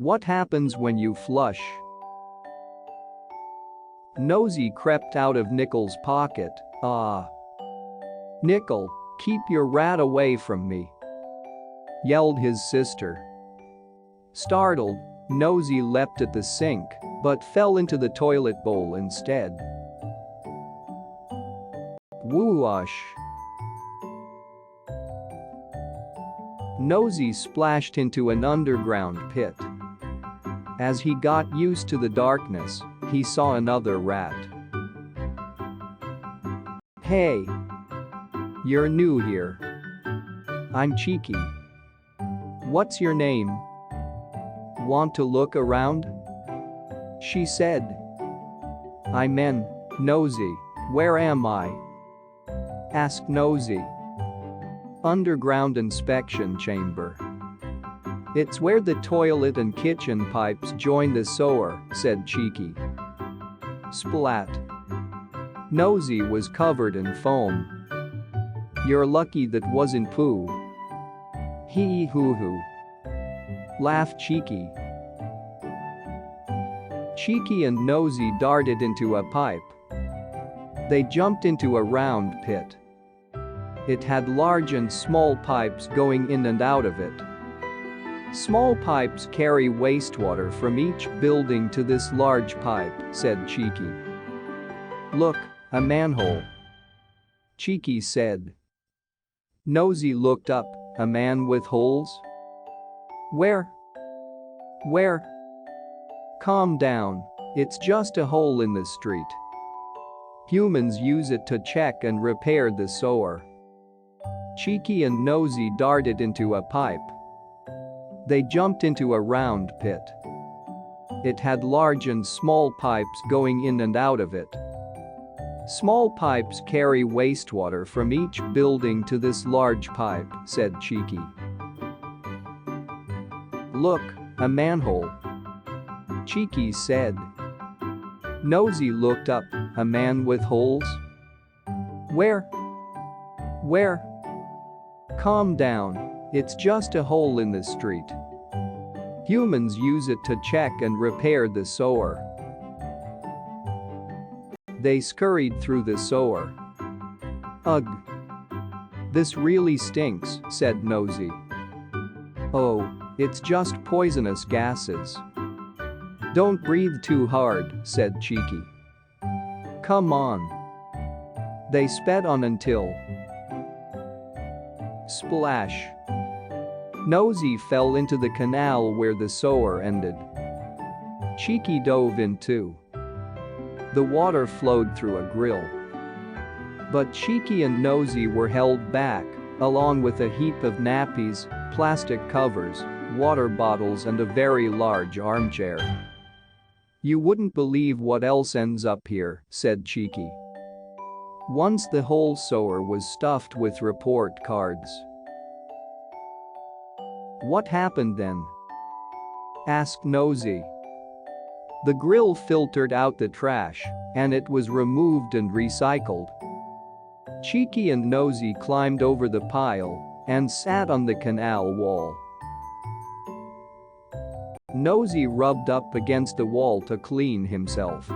What happens when you flush? Nosy crept out of Nikhil's pocket. Ah. Nikhil, keep your rat away from me, yelled his sister. Startled, Nosy leapt at the sink, but fell into the toilet bowl instead. Whooooosh. Nosy splashed into an underground pit. As he got used to the darkness, he saw another rat. Hey. You're new here. I'm Cheeky. What's your name? Want to look around? She said. I'm N Nozy. Where am I? Asked Nosy. Underground inspection chamber. It's where the toilet and kitchen pipes join the sewer, said Cheeky. Splat. Nosy was covered in foam. You're lucky that wasn't poo. Heehee hoohoo. Laughed Cheeky. Cheeky and Nosy darted into a pipe. They jumped into a round pit. It had large and small pipes going in and out of it. Small pipes carry wastewater from each building to this large pipe, said Cheeky. Look, a manhole. Cheeky said. Nosy looked up. A man with holes? Where? Where? Calm down. It's just a hole in the street. Humans use it to check and repair the sewer. Cheeky and Nosy darted into a pipe. They jumped into a round pit. It had large and small pipes going in and out of it. Small pipes carry wastewater from each building to this large pipe, said Cheeky. Look, a manhole. Cheeky said. Nosy looked up. A man with holes? Where? Where? Calm down. It's just a hole in the street. Humans use it to check and repair the sewer. They scurried through the sewer. Ugh. This really stinks, said Nosy. Oh, it's just poisonous gases. Don't breathe too hard, said Cheeky. Come on. They sped on until. Splash. Nosy fell into the canal where the sewer ended. Cheeky dove in too. The water flowed through a grill. But Cheeky and Nosy were held back, along with a heap of nappies, plastic covers, water bottles and a very large armchair. You wouldn't believe what else ends up here, said Cheeky. Once the whole sewer was stuffed with report cards. What happened then? Asked Nosy. The grill filtered out the trash, and it was removed and recycled. Cheeky and Nosy climbed over the pile and sat on the canal wall. Nosy rubbed up against the wall to clean himself.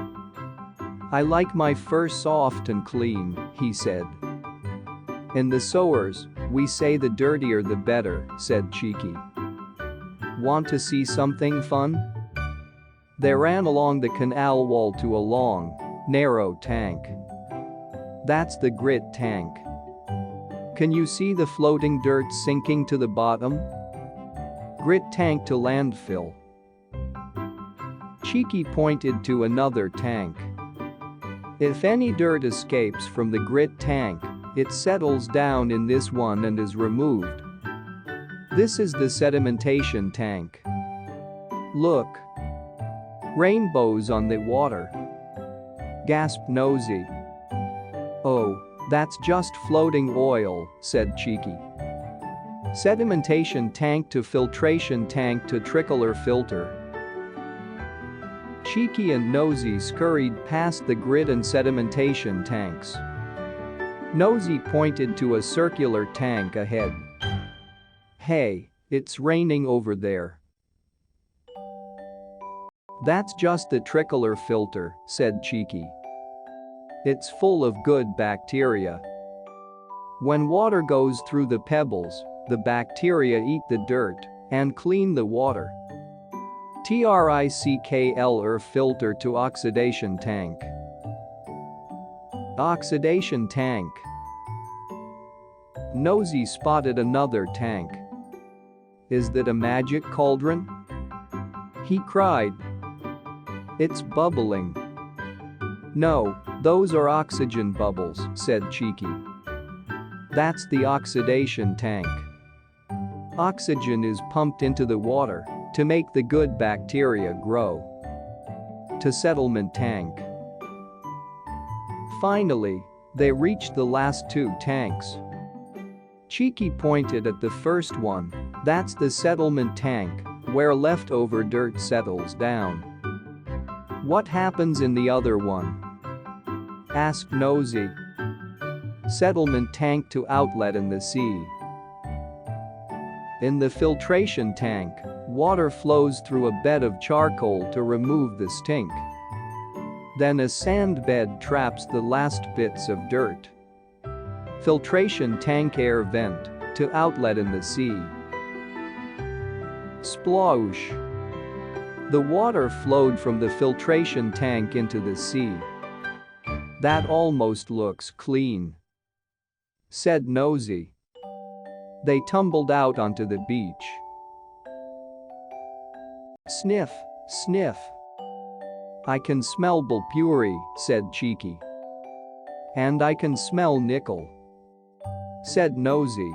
I like my fur soft and clean, he said. In the sewers, we say the dirtier the better, said Cheeky. Want to see something fun? They ran along the canal wall to a long, narrow tank. That's the grit tank. Can you see the floating dirt sinking to the bottom? Grit tank to landfill. Cheeky pointed to another tank. If any dirt escapes from the grit tank, it settles down in this one and is removed. This is the sedimentation tank. Look. Rainbows on the water. Gasped Nosy. Oh, that's just floating oil, said Cheeky. Sedimentation tank to filtration tank to trickler filter. Cheeky and Nosy scurried past the grit and sedimentation tanks. Nosy pointed to a circular tank ahead. Hey, it's raining over there. That's just the trickler filter, said Cheeky. It's full of good bacteria. When water goes through the pebbles, the bacteria eat the dirt and clean the water. Trickler filter to oxidation tank. Oxidation tank. Nozy spotted another tank. Is that a magic cauldron? He cried. It's bubbling. No, those are oxygen bubbles, said Cheeky. That's the oxidation tank. Oxygen is pumped into the water to make the good bacteria grow. To settlement tank. Finally, they reached the last two tanks. Cheeky pointed at the first one. That's the settlement tank, where leftover dirt settles down. What happens in the other one? Asked Nozy. Settlement tank to outlet in the sea. In the filtration tank, water flows through a bed of charcoal to remove the stink. Then a sand bed traps the last bits of dirt. Filtration tank air vent to outlet in the sea. Sploosh. The water flowed from the filtration tank into the sea. That almost looks clean, said Nozy. They tumbled out onto the beach. Sniff, sniff. I can smell Vibo4Kids, said Cheeky. And I can smell Nikhil, said Nozy.